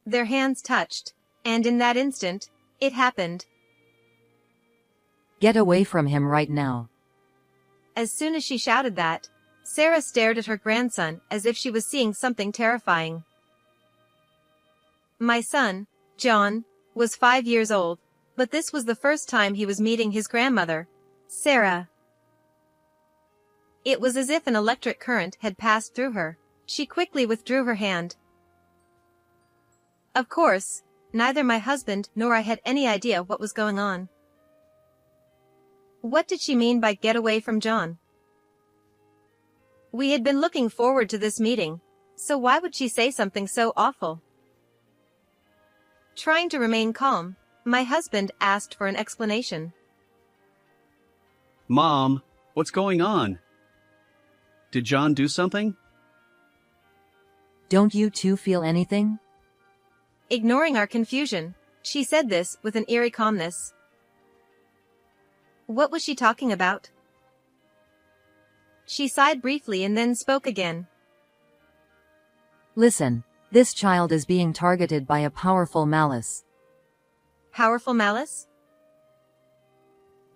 Their hands touched, and in that instant, it happened. Get away from him right now. As soon as she shouted that, Sarah stared at her grandson as if she was seeing something terrifying. My son, John, was 5 years old, but this was the first time he was meeting his grandmother, Sarah. It was as if an electric current had passed through her. She quickly withdrew her hand. Of course, neither my husband nor I had any idea what was going on. What did she mean by get away from John? We had been looking forward to this meeting, so why would she say something so awful? Trying to remain calm, my husband asked for an explanation. Mom, what's going on? Did John do something? Don't you two feel anything? Ignoring our confusion, she said this with an eerie calmness. What was she talking about? She sighed briefly and then spoke again. Listen, this child is being targeted by a powerful malice. Powerful malice?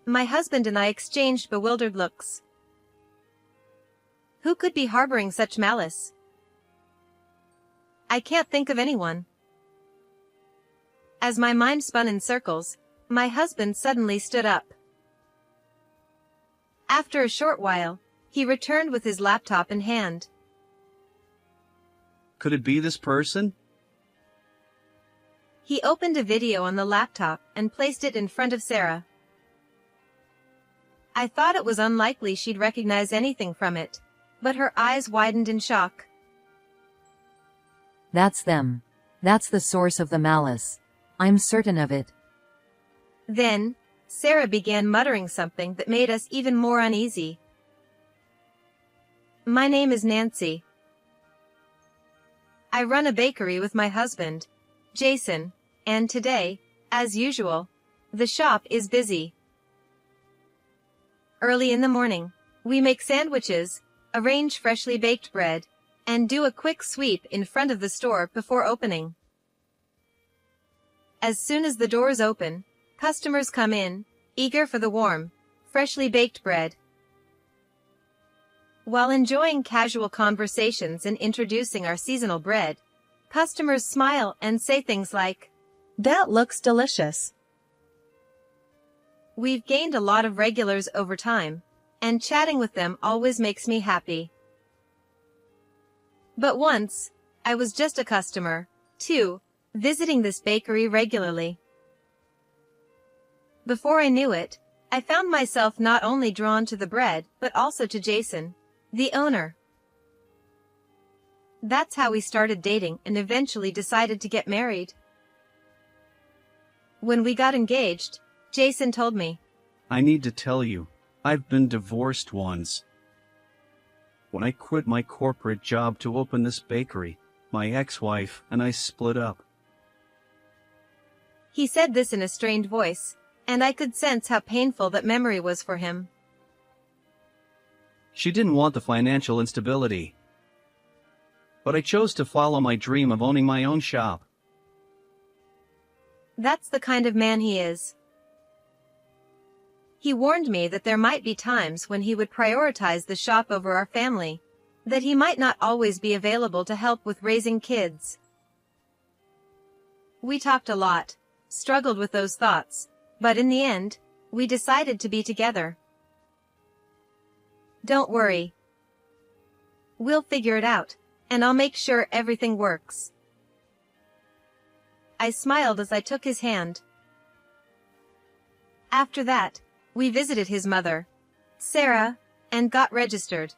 My husband and I exchanged bewildered looks. Who could be harboring such malice? I can't think of anyone. As my mind spun in circles, my husband suddenly stood up. After a short while, he returned with his laptop in hand. Could it be this person? He opened a video on the laptop and placed it in front of Sarah. I thought it was unlikely she'd recognize anything from it, but her eyes widened in shock. That's them. That's the source of the malice. I'm certain of it. Then, Sarah began muttering something that made us even more uneasy. My name is Nancy. I run a bakery with my husband, Jason, and today, as usual, the shop is busy. Early in the morning, we make sandwiches, arrange freshly baked bread, and do a quick sweep in front of the store before opening. As soon as the doors open, customers come in, eager for the warm, freshly baked bread. While enjoying casual conversations and introducing our seasonal bread, customers smile and say things like, "That looks delicious." We've gained a lot of regulars over time, and chatting with them always makes me happy. But once, I was just a customer, too, visiting this bakery regularly. Before I knew it, I found myself not only drawn to the bread but also to Jason, the owner. That's how we started dating and eventually decided to get married. When we got engaged, Jason told me, I need to tell you, I've been divorced once. When I quit my corporate job to open this bakery, my ex-wife and I split up. He said this in a strained voice, and I could sense how painful that memory was for him. She didn't want the financial instability. But I chose to follow my dream of owning my own shop. That's the kind of man he is. He warned me that there might be times when he would prioritize the shop over our family, that he might not always be available to help with raising kids. We talked a lot, struggled with those thoughts, but in the end, we decided to be together. Don't worry. We'll figure it out, and I'll make sure everything works. I smiled as I took his hand. After that, we visited his mother, Sarah, and got registered.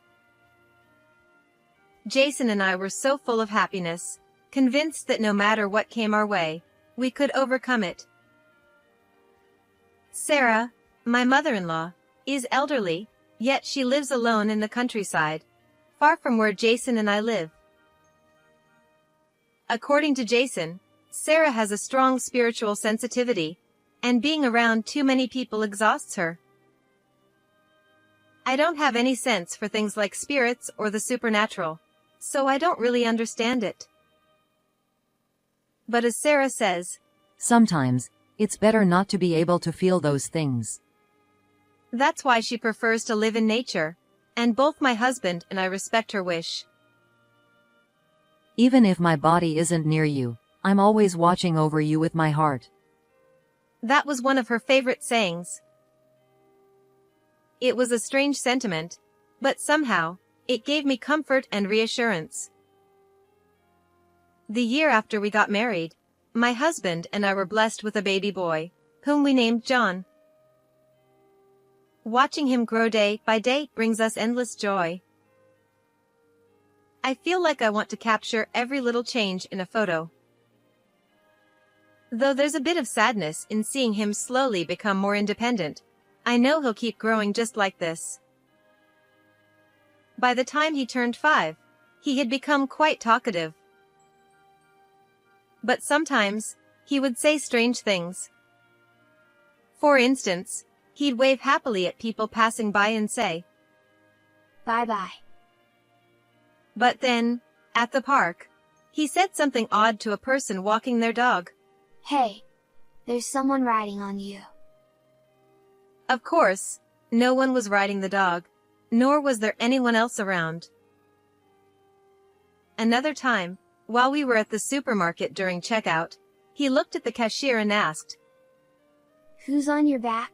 Jason and I were so full of happiness, convinced that no matter what came our way, we could overcome it. Sarah, my mother-in-law, is elderly, yet she lives alone in the countryside, far from where Jason and I live. According to Jason, Sarah has a strong spiritual sensitivity, and being around too many people exhausts her. I don't have any sense for things like spirits or the supernatural, so I don't really understand it. But as Sarah says, Sometimes, it's better not to be able to feel those things. that's why she prefers to live in nature. And both my husband and I respect her wish. Even if my body isn't near you, I'm always watching over you with my heart. That was one of her favorite sayings. It was a strange sentiment, but somehow, it gave me comfort and reassurance. The year after we got married, my husband and I were blessed with a baby boy, whom we named John. Watching him grow day by day brings us endless joy. I feel like I want to capture every little change in a photo. Though there's a bit of sadness in seeing him slowly become more independent, I know he'll keep growing just like this. By the time he turned 5, he had become quite talkative. But sometimes, he would say strange things. For instance, he'd wave happily at people passing by and say, Bye-bye. But then, at the park, he said something odd to a person walking their dog. Hey, there's someone riding on you. Of course, no one was riding the dog, nor was there anyone else around. Another time, while we were at the supermarket during checkout, he looked at the cashier and asked, Who's on your back?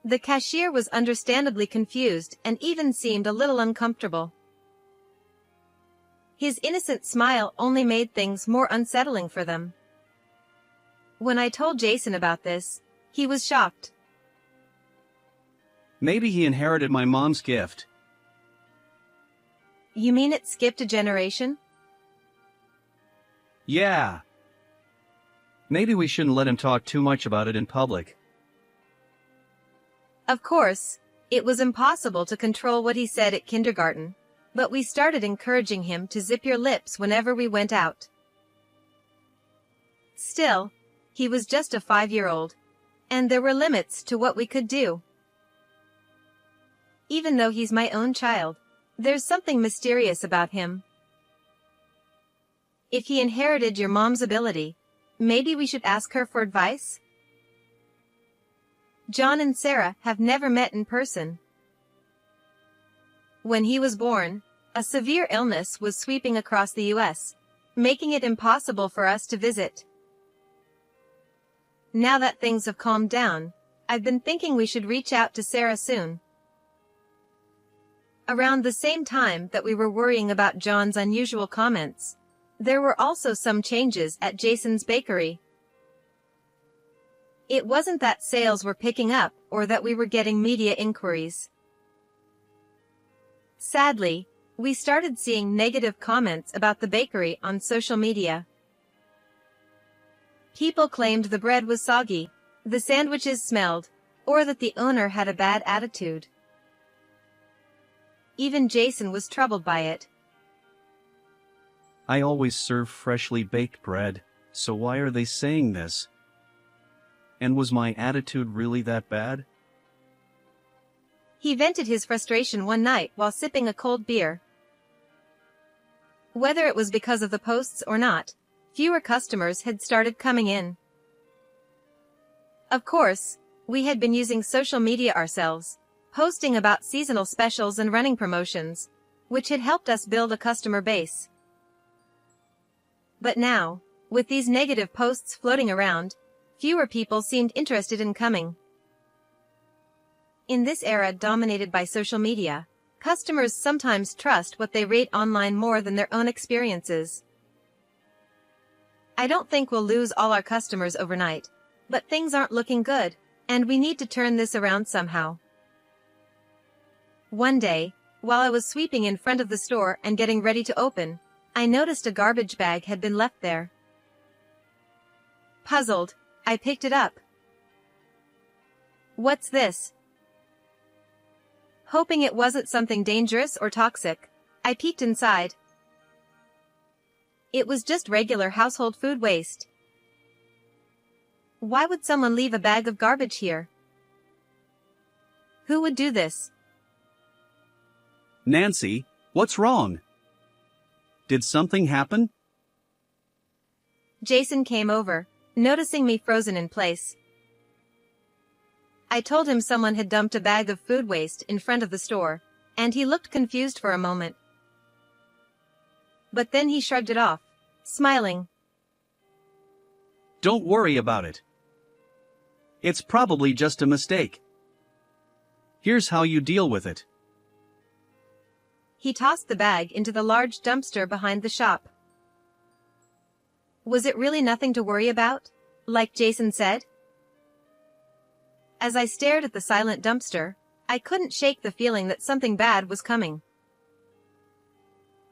The cashier was understandably confused and even seemed a little uncomfortable. His innocent smile only made things more unsettling for them. When I told Jason about this, he was shocked. Maybe he inherited my mom's gift. You mean it skipped a generation? Yeah. Maybe we shouldn't let him talk too much about it in public. Of course, it was impossible to control what he said at kindergarten, but we started encouraging him to zip your lips whenever we went out. Still, he was just a 5-year-old, and there were limits to what we could do. Even though he's my own child, there's something mysterious about him. If he inherited your mom's ability, maybe we should ask her for advice? John and Sarah have never met in person. When he was born, a severe illness was sweeping across the U.S., making it impossible for us to visit. Now that things have calmed down, I've been thinking we should reach out to Sarah soon. Around the same time that we were worrying about John's unusual comments, there were also some changes at Jason's bakery. It wasn't that sales were picking up or that we were getting media inquiries. Sadly, we started seeing negative comments about the bakery on social media. People claimed the bread was soggy, the sandwiches smelled, or that the owner had a bad attitude. Even Jason was troubled by it. I always serve freshly baked bread, so why are they saying this? And was my attitude really that bad? He vented his frustration one night while sipping a cold beer. Whether it was because of the posts or not, fewer customers had started coming in. Of course, we had been using social media ourselves, posting about seasonal specials and running promotions, which had helped us build a customer base. But now, with these negative posts floating around, fewer people seemed interested in coming. In this era dominated by social media, customers sometimes trust what they rate online more than their own experiences. I don't think we'll lose all our customers overnight, but things aren't looking good, and we need to turn this around somehow. One day, while I was sweeping in front of the store and getting ready to open, I noticed a garbage bag had been left there. Puzzled, I picked it up. What's this? Hoping it wasn't something dangerous or toxic, I peeked inside. It was just regular household food waste. Why would someone leave a bag of garbage here? Who would do this? Nancy, what's wrong? Did something happen? Jason came over, noticing me frozen in place. I told him someone had dumped a bag of food waste in front of the store, and he looked confused for a moment. But then he shrugged it off, smiling. Don't worry about it. It's probably just a mistake. Here's how you deal with it. He tossed the bag into the large dumpster behind the shop. Was it really nothing to worry about, like Jason said? As I stared at the silent dumpster, I couldn't shake the feeling that something bad was coming.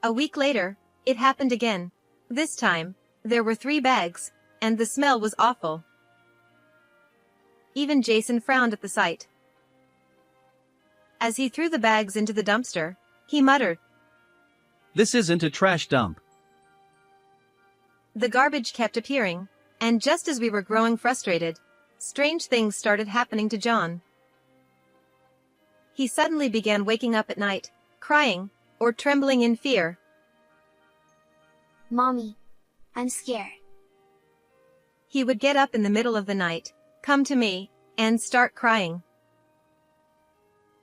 A week later, it happened again. This time, there were 3 bags, and the smell was awful. Even Jason frowned at the sight. As he threw the bags into the dumpster, he muttered, This isn't a trash dump. The garbage kept appearing, and just as we were growing frustrated, strange things started happening to John. He suddenly began waking up at night, crying, or trembling in fear. Mommy, I'm scared. He would get up in the middle of the night, come to me, and start crying.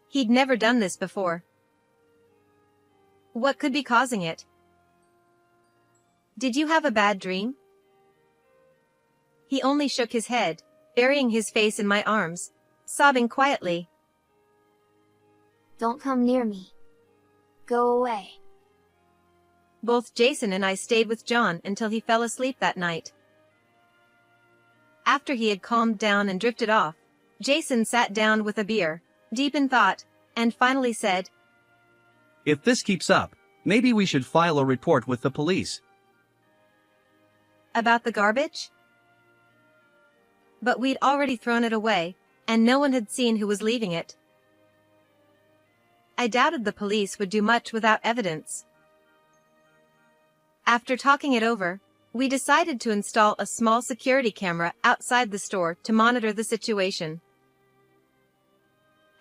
He'd never done this before. What could be causing it? Did you have a bad dream? He only shook his head, burying his face in my arms, sobbing quietly. Don't come near me. Go away. Both Jason and I stayed with John until he fell asleep that night. After he had calmed down and drifted off, Jason sat down with a beer, deep in thought, and finally said, If this keeps up, maybe we should file a report with the police. About the garbage? But we'd already thrown it away, and no one had seen who was leaving it. I doubted the police would do much without evidence. After talking it over, we decided to install a small security camera outside the store to monitor the situation.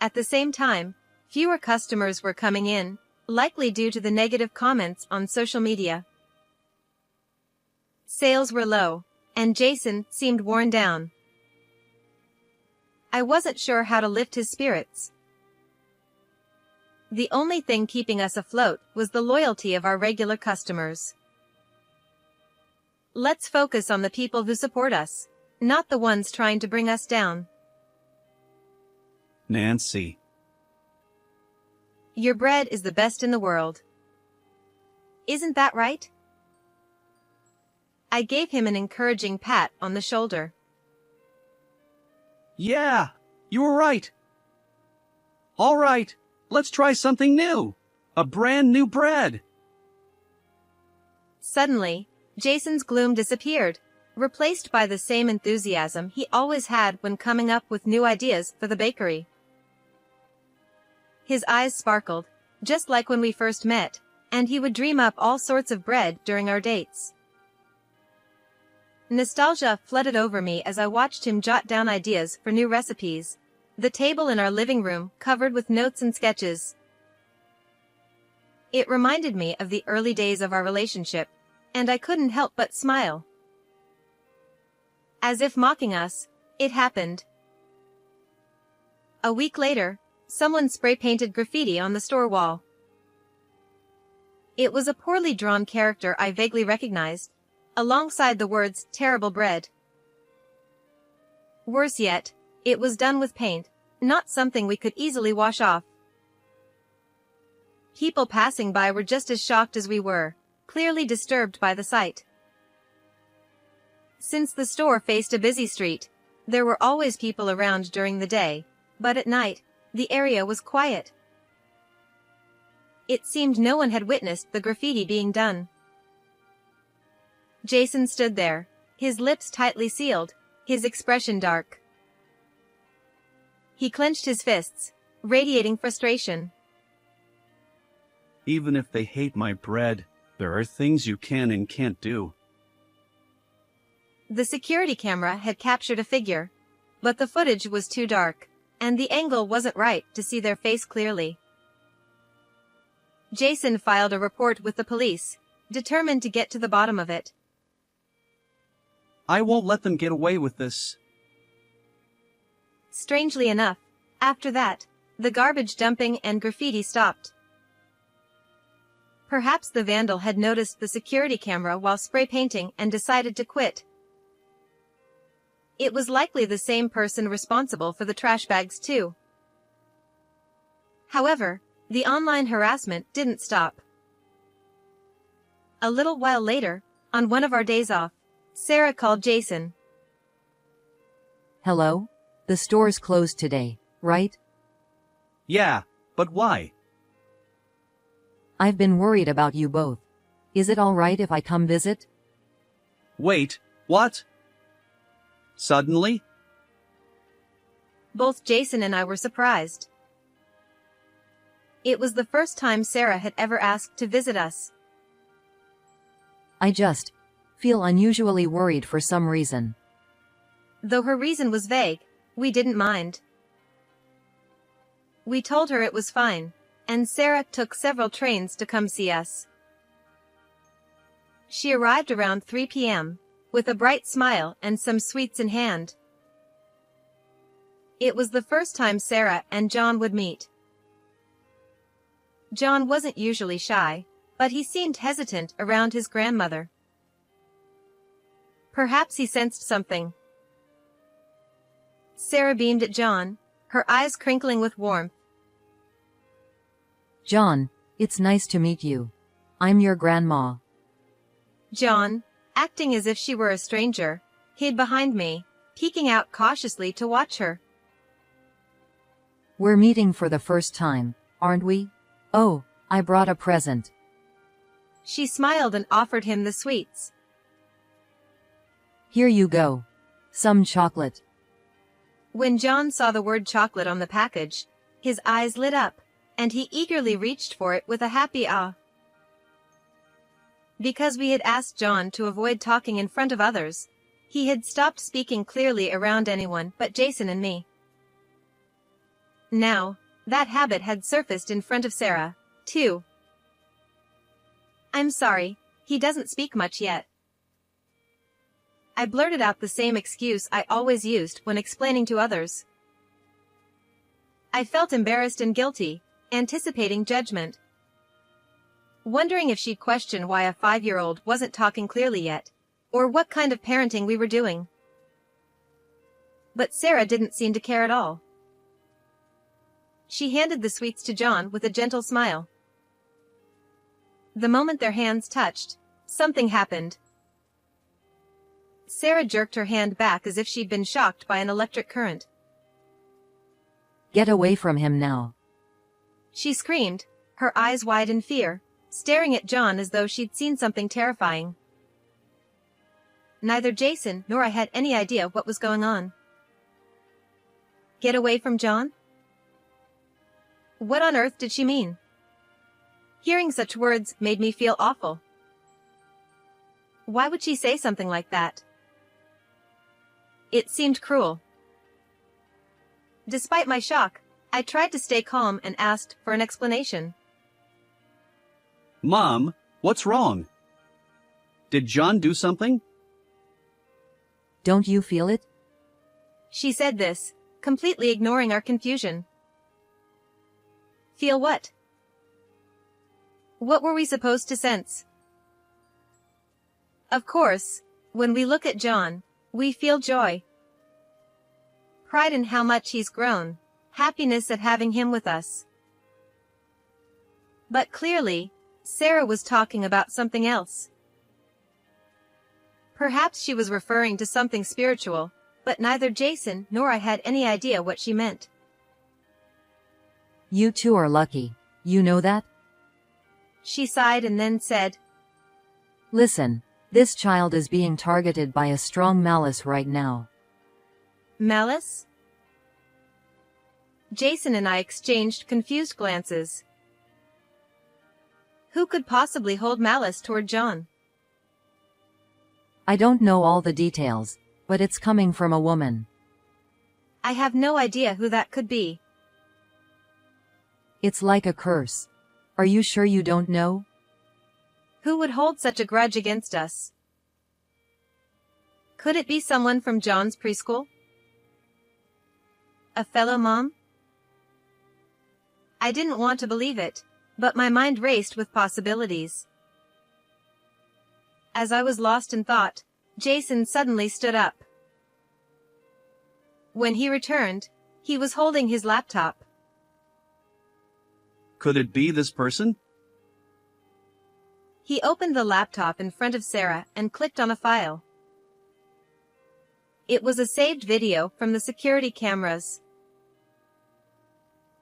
At the same time, fewer customers were coming in, likely due to the negative comments on social media. Sales were low, and Jason seemed worn down. I wasn't sure how to lift his spirits. The only thing keeping us afloat was the loyalty of our regular customers. Let's focus on the people who support us, not the ones trying to bring us down. Nancy. Your bread is the best in the world. Isn't that right? I gave him an encouraging pat on the shoulder. Yeah, you were right. All right, let's try something new. A brand new bread. Suddenly, Jason's gloom disappeared, replaced by the same enthusiasm he always had when coming up with new ideas for the bakery. His eyes sparkled, just like when we first met, and he would dream up all sorts of bread during our dates. Nostalgia flooded over me as I watched him jot down ideas for new recipes, the table in our living room covered with notes and sketches. It reminded me of the early days of our relationship, and I couldn't help but smile. As if mocking us, it happened. A week later, someone spray-painted graffiti on the store wall. It was a poorly drawn character I vaguely recognized, alongside the words "terrible bread." Worse yet, it was done with paint, not something we could easily wash off. People passing by were just as shocked as we were, clearly disturbed by the sight. Since the store faced a busy street, there were always people around during the day, but at night, the area was quiet. It seemed no one had witnessed the graffiti being done. Jason stood there, his lips tightly sealed, his expression dark. He clenched his fists, radiating frustration. Even if they hate my bread, there are things you can and can't do. The security camera had captured a figure, but the footage was too dark, and the angle wasn't right to see their face clearly. Jason filed a report with the police, determined to get to the bottom of it. I won't let them get away with this. Strangely enough, after that, the garbage dumping and graffiti stopped. Perhaps the vandal had noticed the security camera while spray painting and decided to quit. It was likely the same person responsible for the trash bags too. However, the online harassment didn't stop. A little while later, on one of our days off, Sarah called Jason. Hello? The store's closed today, right? Yeah, but why? I've been worried about you both. Is it all right if I come visit? Wait, what? Suddenly? Both Jason and I were surprised. It was the first time Sarah had ever asked to visit us. I just feel unusually worried for some reason. Though her reason was vague, we didn't mind. We told her it was fine, and Sarah took several trains to come see us. She arrived around 3 p.m., with a bright smile and some sweets in hand. It was the first time Sarah and John would meet. John wasn't usually shy, but he seemed hesitant around his grandmother. Perhaps he sensed something. Sarah beamed at John, her eyes crinkling with warmth. John, it's nice to meet you. I'm your grandma. John, acting as if she were a stranger, hid behind me, peeking out cautiously to watch her. We're meeting for the first time, aren't we? Oh, I brought a present. She smiled and offered him the sweets. Here you go. Some chocolate. When John saw the word chocolate on the package, his eyes lit up, and he eagerly reached for it with a happy ah. Because we had asked John to avoid talking in front of others, he had stopped speaking clearly around anyone but Jason and me. Now, that habit had surfaced in front of Sarah, too. I'm sorry, he doesn't speak much yet. I blurted out the same excuse I always used when explaining to others. I felt embarrassed and guilty, anticipating judgment. Wondering if she'd question why a 5-year-old wasn't talking clearly yet, or what kind of parenting we were doing. But Sarah didn't seem to care at all. She handed the sweets to John with a gentle smile. The moment their hands touched, something happened. Sarah jerked her hand back as if she'd been shocked by an electric current. Get away from him now. She screamed, her eyes wide in fear, staring at John as though she'd seen something terrifying. Neither Jason nor I had any idea what was going on. Get away from John? What on earth did she mean? Hearing such words made me feel awful. Why would she say something like that? It seemed cruel. Despite my shock, I tried to stay calm and asked for an explanation. Mom, what's wrong? Did John do something? Don't you feel it? She said this, completely ignoring our confusion. Feel what? What were we supposed to sense? Of course, when we look at John, we feel joy. Pride in how much he's grown, happiness at having him with us. But clearly, Sarah was talking about something else. Perhaps she was referring to something spiritual, but neither Jason nor I had any idea what she meant. You two are lucky. You know that? She sighed and then said, Listen, this child is being targeted by a strong malice right now. Malice? Jason and I exchanged confused glances. Who could possibly hold malice toward John? I don't know all the details, but it's coming from a woman. I have no idea who that could be. It's like a curse. Are you sure you don't know? Who would hold such a grudge against us? Could it be someone from John's preschool? A fellow mom? I didn't want to believe it, but my mind raced with possibilities. As I was lost in thought, Jason suddenly stood up. When he returned, he was holding his laptop. Could it be this person? He opened the laptop in front of Sarah and clicked on a file. It was a saved video from the security cameras.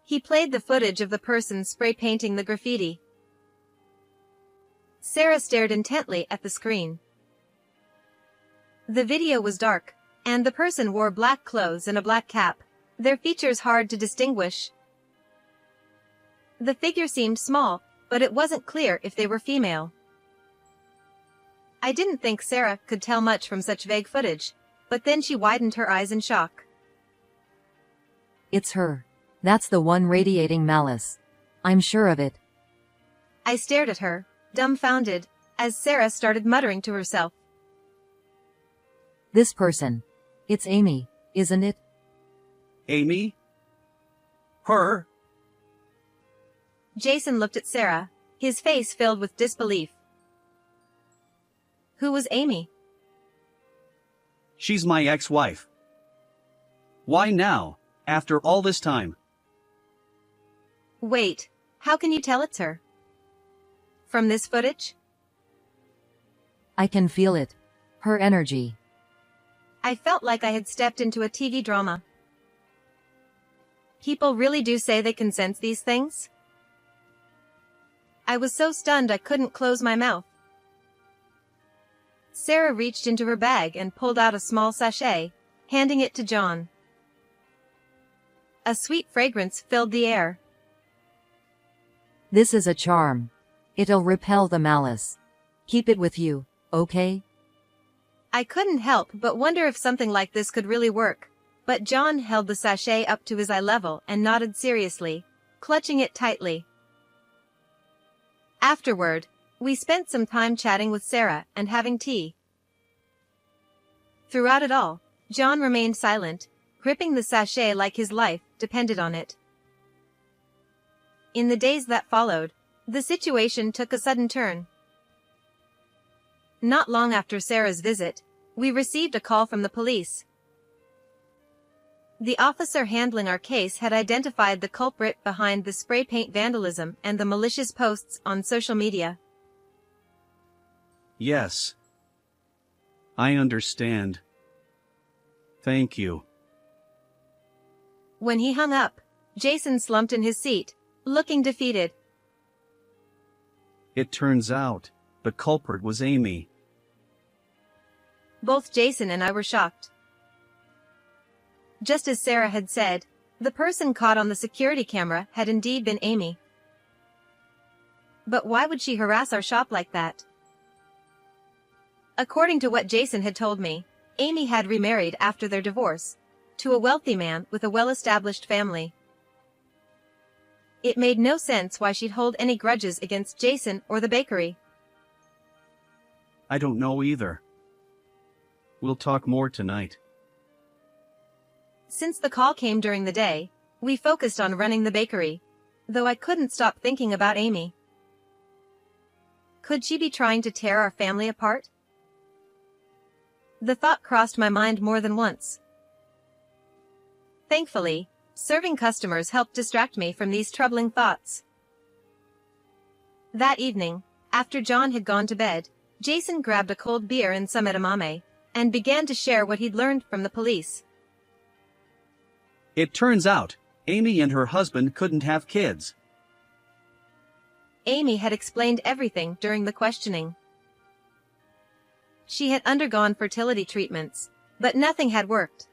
He played the footage of the person spray painting the graffiti. Sarah stared intently at the screen. The video was dark, and the person wore black clothes and a black cap, their features hard to distinguish. The figure seemed small, but it wasn't clear if they were female. I didn't think Sarah could tell much from such vague footage, but then she widened her eyes in shock. It's her. That's the one radiating malice. I'm sure of it. I stared at her, dumbfounded, as Sarah started muttering to herself. This person. It's Amy, isn't it? Amy? Her? Jason looked at Sarah, his face filled with disbelief. Who was Amy? She's my ex-wife. Why now, after all this time? Wait, how can you tell it's her? From this footage? I can feel it. Her energy. I felt like I had stepped into a TV drama. People really do say they can sense these things? I was so stunned I couldn't close my mouth. Sarah reached into her bag and pulled out a small sachet, handing it to John. A sweet fragrance filled the air. This is a charm. It'll repel the malice. Keep it with you, okay? I couldn't help but wonder if something like this could really work, but John held the sachet up to his eye level and nodded seriously, clutching it tightly. Afterward, we spent some time chatting with Sarah and having tea. Throughout it all, John remained silent, gripping the sachet like his life depended on it. In the days that followed, the situation took a sudden turn. Not long after Sarah's visit, we received a call from the police. The officer handling our case had identified the culprit behind the spray paint vandalism and the malicious posts on social media. Yes. I understand. Thank you. When he hung up, Jason slumped in his seat, looking defeated. It turns out, the culprit was Amy. Both Jason and I were shocked. Just as Sarah had said, the person caught on the security camera had indeed been Amy. But why would she harass our shop like that? According to what Jason had told me, Amy had remarried after their divorce, to a wealthy man with a well-established family. It made no sense why she'd hold any grudges against Jason or the bakery. I don't know either. We'll talk more tonight. Since the call came during the day, we focused on running the bakery, though I couldn't stop thinking about Amy. Could she be trying to tear our family apart? The thought crossed my mind more than once. Thankfully, serving customers helped distract me from these troubling thoughts. That evening, after John had gone to bed, Jason grabbed a cold beer and some edamame, and began to share what he'd learned from the police. It turns out, Amy and her husband couldn't have kids. Amy had explained everything during the questioning. She had undergone fertility treatments, but nothing had worked.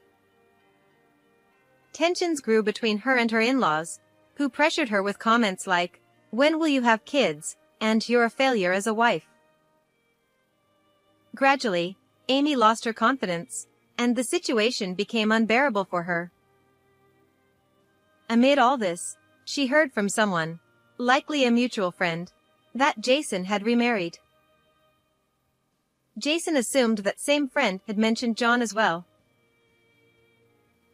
Tensions grew between her and her in-laws, who pressured her with comments like, "When will you have kids?" and "You're a failure as a wife." Gradually, Amy lost her confidence, and the situation became unbearable for her. Amid all this, she heard from someone, likely a mutual friend, that Jason had remarried. Jason assumed that same friend had mentioned John as well.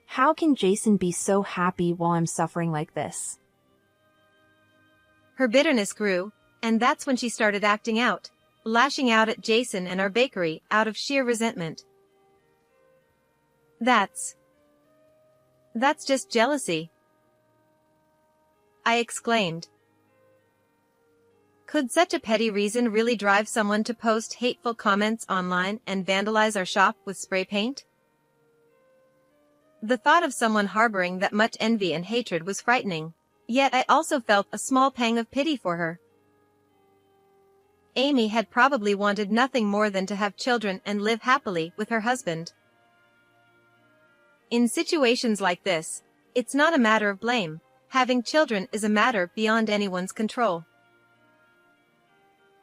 How can Jason be so happy while I'm suffering like this? Her bitterness grew, and that's when she started acting out, lashing out at Jason and our bakery out of sheer resentment. That's just jealousy, I exclaimed. Could such a petty reason really drive someone to post hateful comments online and vandalize our shop with spray paint? The thought of someone harboring that much envy and hatred was frightening, yet I also felt a small pang of pity for her. Amy had probably wanted nothing more than to have children and live happily with her husband. In situations like this, it's not a matter of blame. Having children is a matter beyond anyone's control.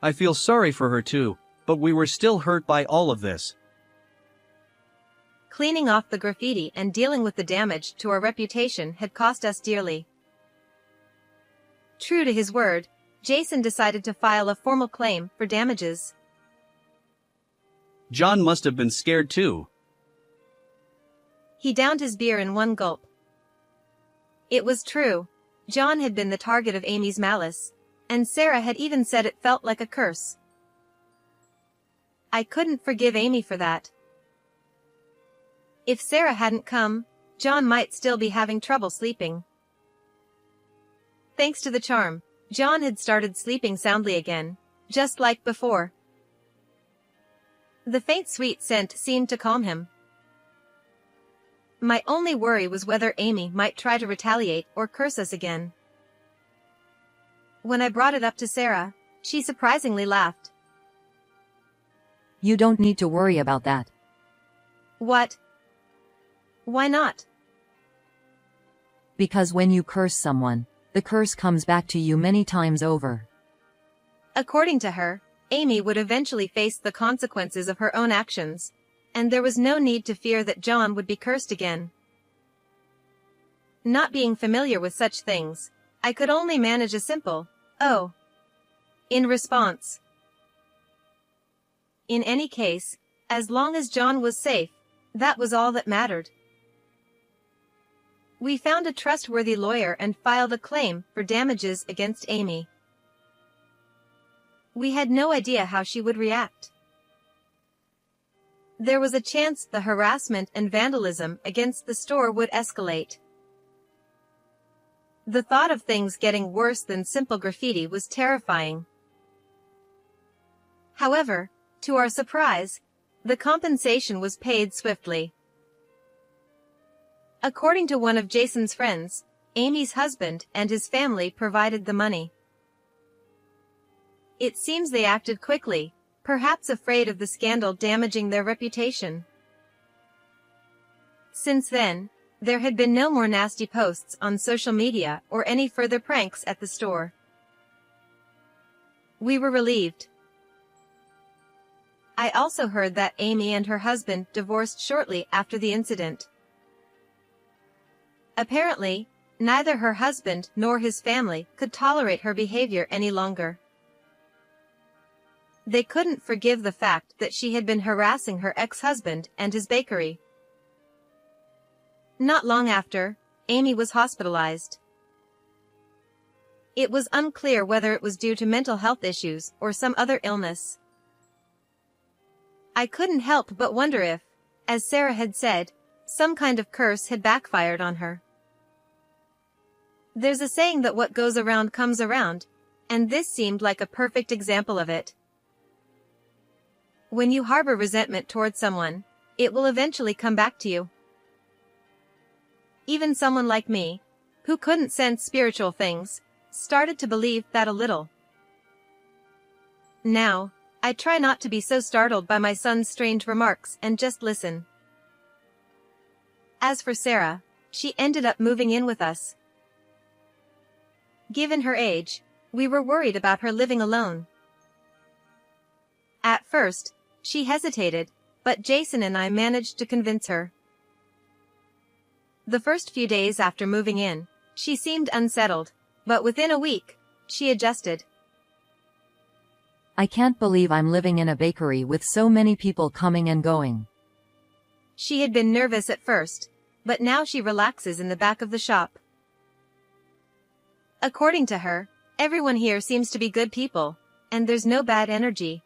I feel sorry for her too, but we were still hurt by all of this. Cleaning off the graffiti and dealing with the damage to our reputation had cost us dearly. True to his word, Jason decided to file a formal claim for damages. John must have been scared too. He downed his beer in one gulp. It was true. John had been the target of Amy's malice, and Sarah had even said it felt like a curse. I couldn't forgive Amy for that. If Sarah hadn't come, John might still be having trouble sleeping. Thanks to the charm, John had started sleeping soundly again, just like before. The faint sweet scent seemed to calm him. My only worry was whether Amy might try to retaliate or curse us again. When I brought it up to Sarah, she surprisingly laughed. You don't need to worry about that. What? Why not? Because when you curse someone, the curse comes back to you many times over. According to her, Amy would eventually face the consequences of her own actions, and there was no need to fear that John would be cursed again. Not being familiar with such things, I could only manage a simple, "Oh," in response. In any case, as long as John was safe, that was all that mattered. We found a trustworthy lawyer and filed a claim for damages against Amy. We had no idea how she would react. There was a chance the harassment and vandalism against the store would escalate. The thought of things getting worse than simple graffiti was terrifying. However, to our surprise, the compensation was paid swiftly. According to one of Jason's friends, Amy's husband and his family provided the money. It seems they acted quickly, perhaps afraid of the scandal damaging their reputation. Since then, there had been no more nasty posts on social media or any further pranks at the store. We were relieved. I also heard that Amy and her husband divorced shortly after the incident. Apparently, neither her husband nor his family could tolerate her behavior any longer. They couldn't forgive the fact that she had been harassing her ex-husband and his bakery. Not long after, Amy was hospitalized. It was unclear whether it was due to mental health issues or some other illness. I couldn't help but wonder if, as Sarah had said, some kind of curse had backfired on her. There's a saying that what goes around comes around, and this seemed like a perfect example of it. When you harbor resentment towards someone, it will eventually come back to you. Even someone like me, who couldn't sense spiritual things, started to believe that a little. Now, I try not to be so startled by my son's strange remarks and just listen. As for Sarah, she ended up moving in with us. Given her age, we were worried about her living alone. At first, she hesitated, but Jason and I managed to convince her. The first few days after moving in, she seemed unsettled, but within a week, she adjusted. I can't believe I'm living in a bakery with so many people coming and going. She had been nervous at first, but now she relaxes in the back of the shop. According to her, everyone here seems to be good people, and there's no bad energy.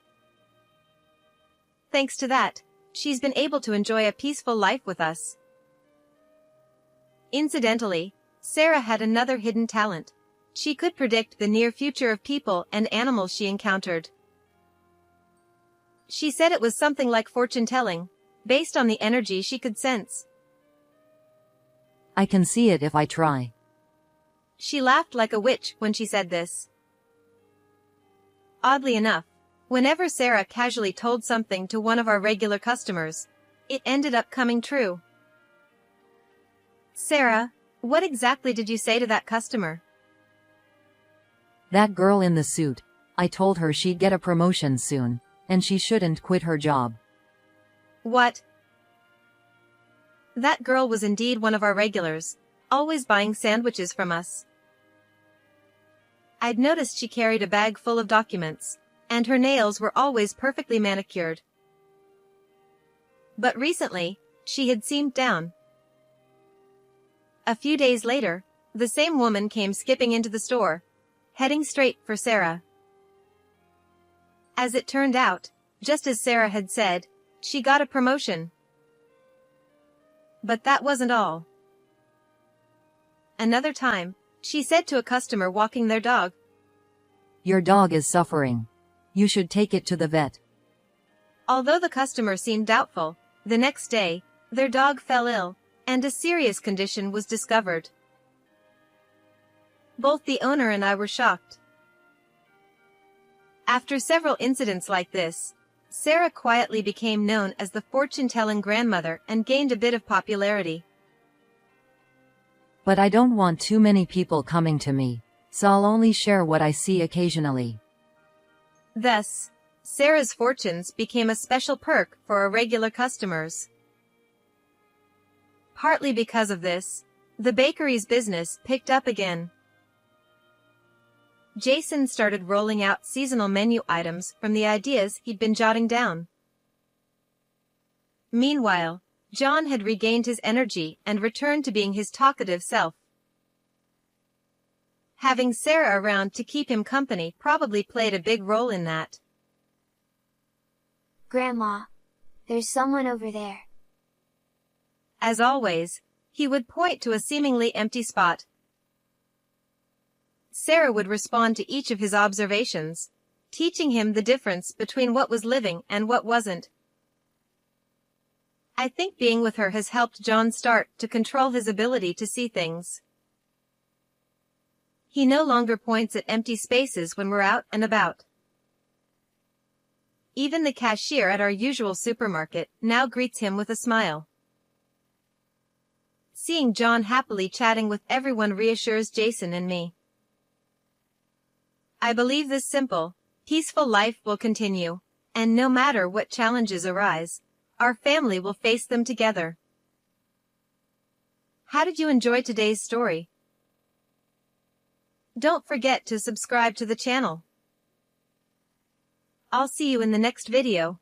Thanks to that, she's been able to enjoy a peaceful life with us. Incidentally, Sarah had another hidden talent. She could predict the near future of people and animals she encountered. She said it was something like fortune-telling, based on the energy she could sense. I can see it if I try. She laughed like a witch when she said this. Oddly enough, whenever Sarah casually told something to one of our regular customers, it ended up coming true. Sarah, what exactly did you say to that customer? That girl in the suit, I told her she'd get a promotion soon, and she shouldn't quit her job. What? That girl was indeed one of our regulars, always buying sandwiches from us. I'd noticed she carried a bag full of documents, and her nails were always perfectly manicured. But recently, she had seemed down. A few days later, the same woman came skipping into the store, heading straight for Sarah. As it turned out, just as Sarah had said, she got a promotion. But that wasn't all. Another time, she said to a customer walking their dog, Your dog is suffering. You should take it to the vet. Although the customer seemed doubtful, the next day, their dog fell ill, and a serious condition was discovered. Both the owner and I were shocked. After several incidents like this, Sarah quietly became known as the fortune-telling grandmother and gained a bit of popularity. But I don't want too many people coming to me, so I'll only share what I see occasionally. Thus, Sarah's fortunes became a special perk for our regular customers. Partly because of this, the bakery's business picked up again. Jason started rolling out seasonal menu items from the ideas he'd been jotting down. Meanwhile, John had regained his energy and returned to being his talkative self. Having Sarah around to keep him company probably played a big role in that. Grandma, there's someone over there. As always, he would point to a seemingly empty spot. Sarah would respond to each of his observations, teaching him the difference between what was living and what wasn't. I think being with her has helped John start to control his ability to see things. He no longer points at empty spaces when we're out and about. Even the cashier at our usual supermarket now greets him with a smile. Seeing John happily chatting with everyone reassures Jason and me. I believe this simple, peaceful life will continue, and no matter what challenges arise, our family will face them together. How did you enjoy today's story? Don't forget to subscribe to the channel. I'll see you in the next video.